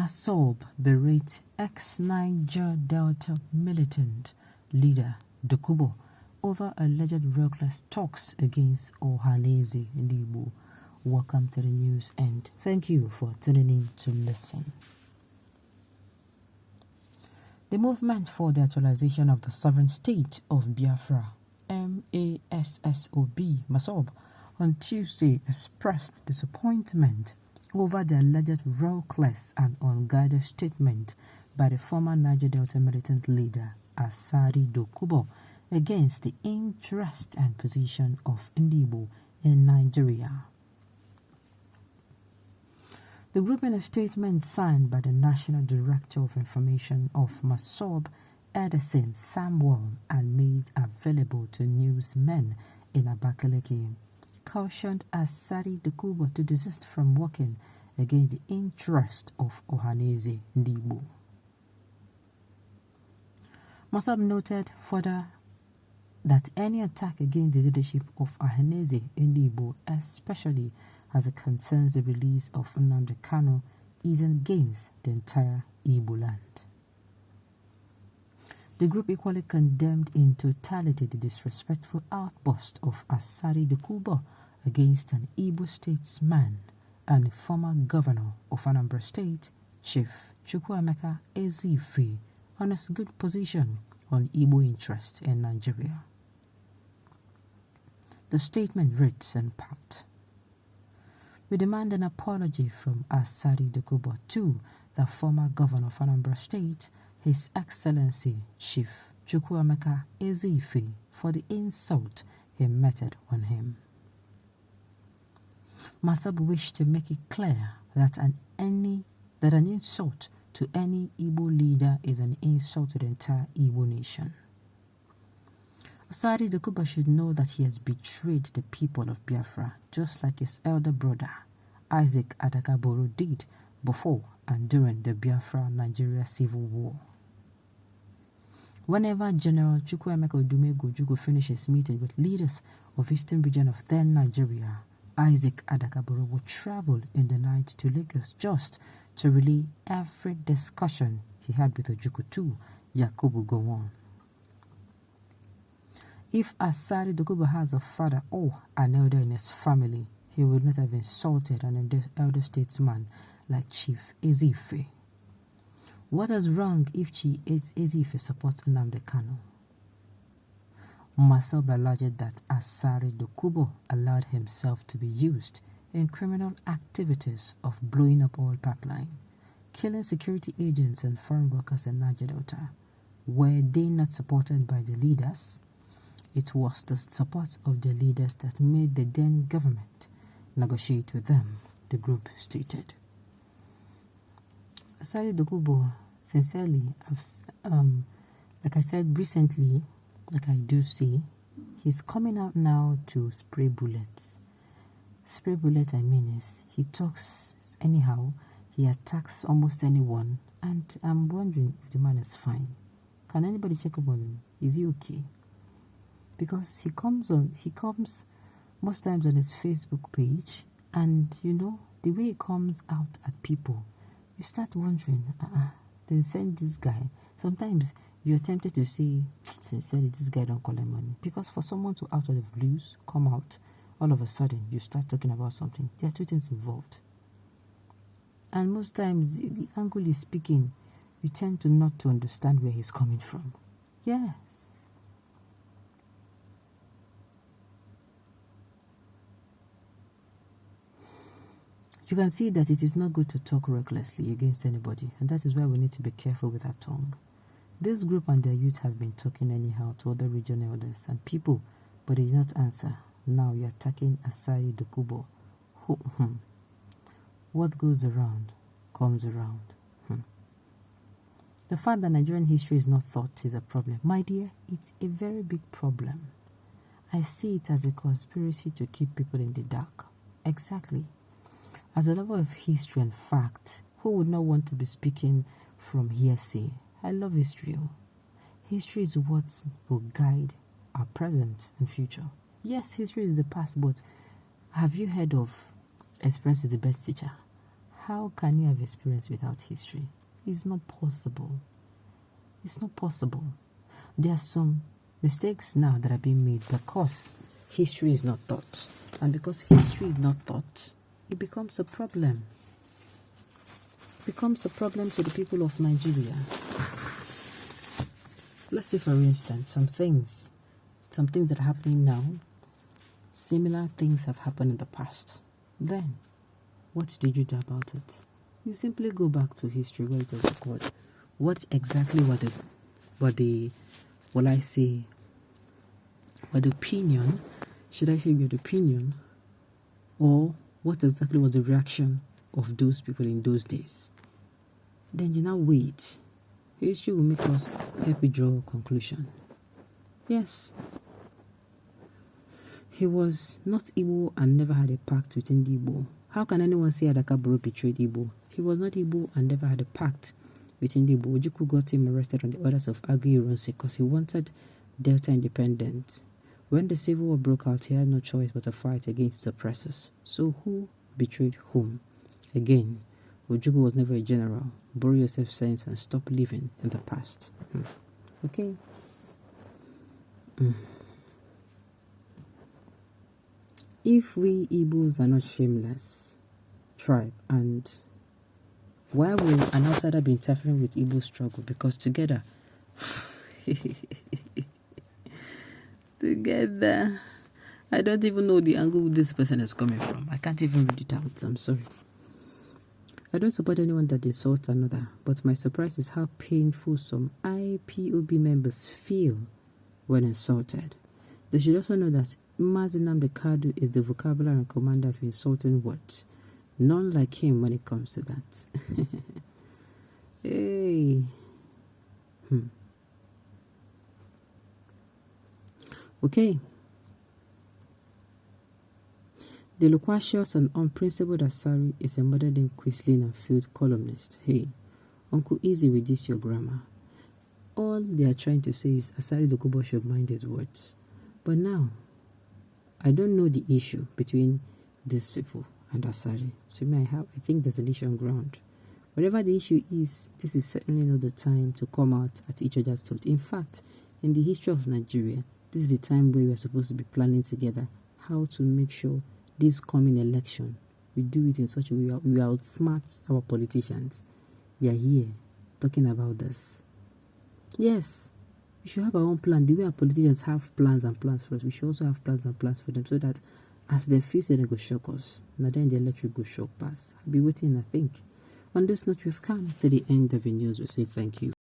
Massob berates ex-Niger Delta militant leader Dokubo over alleged reckless talks against Ohanaeze Nnamdi. Welcome to the news and thank you for tuning in to listen. The movement for the actualization of the sovereign state of Biafra, Massob, on Tuesday expressed disappointment over the alleged reckless and unguided statement by the former Niger Delta militant leader Asari Dokubo against the interest and position of Nnamdi in Nigeria. The group, in a statement signed by the National Director of Information of Massob, Edison Samuel, and made available to newsmen in Abakaliki, cautioned Asari Dokubo to desist from working against the interest of Ohanaeze Nnamdi. Massob noted further that any attack against the leadership of Ohanaeze Nnamdi, especially as it concerns the release of Nnamdi Kanu, is against the entire Igbo land. The group equally condemned in totality the disrespectful outburst of Asari Dokubo against an Igbo statesman and former governor of Anambra State, Chief Chukwuemeka Ezife, on his good position on Igbo interest in Nigeria. The statement reads in part: "We demand an apology from Asari Dokubo to the former governor of Anambra State, His Excellency Chief Chukwuemeka Ezife, for the insult he meted on him." Massob wished to make it clear that an insult to any Igbo leader is an insult to the entire Igbo nation. Asari Dokubo should know that he has betrayed the people of Biafra, just like his elder brother, Isaac Adakaboro, did before and during the Biafra-Nigeria Civil War. Whenever General Chukwuemeka Odumegojugo finishes meeting with leaders of Eastern region of then Nigeria, Isaac Adakaboro would travel in the night to Lagos just to relay every discussion he had with Ojukwu to Yakubu Gowon. If Asari Dokubo has a father or an elder in his family, he would not have insulted an elder statesman like Chief Ezife. What is wrong if Chief Ezife supports Nnamdi Kanu? Massob alleged that Asari Dokubo allowed himself to be used in criminal activities of blowing up oil pipeline, killing security agents and foreign workers in Niger Delta. Were they not supported by the leaders? It was the support of the leaders that made the then government negotiate with them, the group stated. Asari Dokubo, sincerely, like I said recently, like I do say, he's coming out now to spray bullets. Spray bullet, I mean, is he talks anyhow, he attacks almost anyone, and I'm wondering if the man is fine. Can anybody check up on him? Is he okay? Because he comes most times on his Facebook page, and you know, the way he comes out at people, you start wondering, they send this guy. Sometimes you're tempted to say, sincerely, this guy don't collect money. Because for someone to out of the blues come out, all of a sudden you start talking about something. There are two things involved. And most times the angle he's speaking, you tend to not to understand where he's coming from. Yes. You can see that it is not good to talk recklessly against anybody, and that is why we need to be careful with our tongue. This group and their youth have been talking anyhow to other region elders and people, but they did not answer. Now you're attacking Asari Dokubo. What goes around comes around. The fact that Nigerian history is not taught is a problem. My dear, it's a very big problem. I see it as a conspiracy to keep people in the dark. Exactly. As a lover of history and fact, who would not want to be speaking from hearsay? I love history. History is what will guide our present and future. Yes, history is the past, but have you heard of experience is the best teacher? how can you have experience without history? It's not possible. It's not possible. There are some mistakes now that are being made because history is not taught. And because history is not taught, it becomes a problem. It becomes a problem to the people of Nigeria. Let's say, for instance, some things that are happening now, similar things have happened in the past. Then, what did you do about it? You simply go back to history where it was recorded. What exactly were the opinion? Should I say your opinion? Or what exactly was the reaction of those people in those days? Then you now wait. History will make us help you draw a conclusion. Yes. He was not Igbo and never had a pact with Igbo. How can anyone say Adakaburu betrayed Igbo? He was not Igbo and never had a pact with Igbo. Ojukwu got him arrested on the orders of Agui Ironsi because he wanted Delta independence. When the civil war broke out, he had no choice but to fight against his oppressors. So who betrayed whom? Again, Ojukwu was never a general. Borrow yourself sense and stop living in the past. Okay? If we Igbos are not shameless tribe, and why will an outsider be interfering with Igbo struggle? Because together, I don't even know the angle this person is coming from. I can't even read it out. I'm sorry. I don't support anyone that insults another, but my surprise is how painful some IPOB members feel when insulted. They should also know that Nnamdi Kanu is the vocabulary and commander of insulting words. None like him when it comes to that. Hey. Okay. The loquacious and unprincipled Asari is a modern-day quisling and field columnist. Hey, Uncle Easy with this your grammar. All they are trying to say is Asari Dokubo should mind his words. But now, I don't know the issue between these people and Asari. To me, I think there's an issue on ground. Whatever the issue is, this is certainly not the time to come out at each other's throat. In fact, in the history of Nigeria, this is the time where we are supposed to be planning together how to make sure this coming election, we do it in such a way we outsmart our politicians. We are here talking about this. Yes, we should have our own plan. The way our politicians have plans and plans for us, we should also have plans and plans for them, so that as they feel they go shock us, now then the electric go shock pass. I'll be waiting, I think. On this note, we've come to the end of the news. We say thank you.